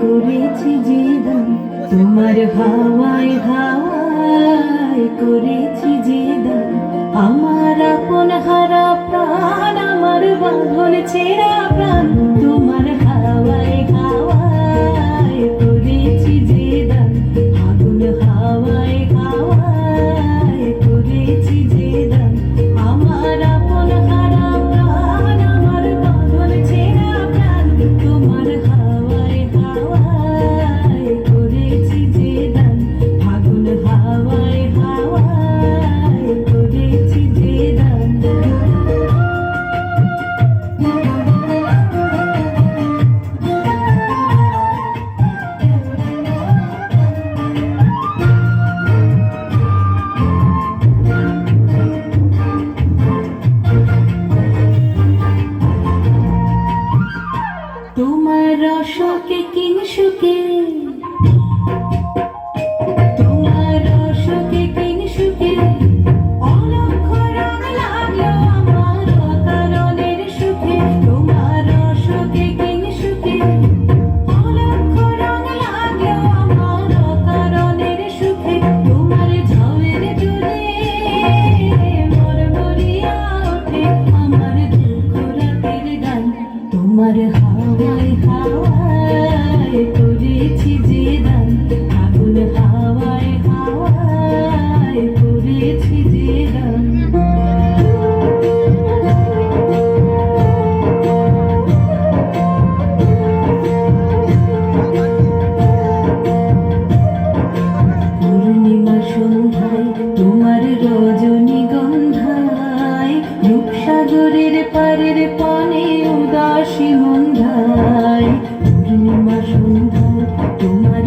করেছি যে দান তোমার হাওয়ায় হাওয়ায় করেছি যে দান আমার আপন হারা প্রাণ আমার বাঁধন ছেঁড়া প্রাণ তোমার হাওয়ায় হাওয়ায় করেছি যে দান আগুন হাওয়ায় হাওয়ায় করেছি যে দান আমার আপন হারা প্রাণ আমার বাঁধন ছেঁড়া প্রাণ তোমার হাওয়ায় হাওয়ায় করেছি যে দান আগুন হাওয়ায় হাওয়ায় করেছি যে দান তোমার রসকে কিংসুকে তোমার রসকে কিংসুকে অলক্ষ রং লাগলো আমার অকারণের সুখে তোমার রসকে কিংসুকে অলক্ষ রং লাগলো আমার অকারণের সুখে তোমার ঝাউয়ের জুড়ে মরমরিয়া ওঠে আমার দুঃখ রাতের গান তোমার হাওয়ায় হাওয়ায় করেছি যে দান আগুন হাওয়ায় হাওয়ায় করেছি যে দান পূর্ণিমা সন্ধ্যায় তোমার রজনীগন্ধায় রূপসাগরের পারের পানে উদাসী মন্ধায় পূর্ণিমা সন্ধ্যায় তোমার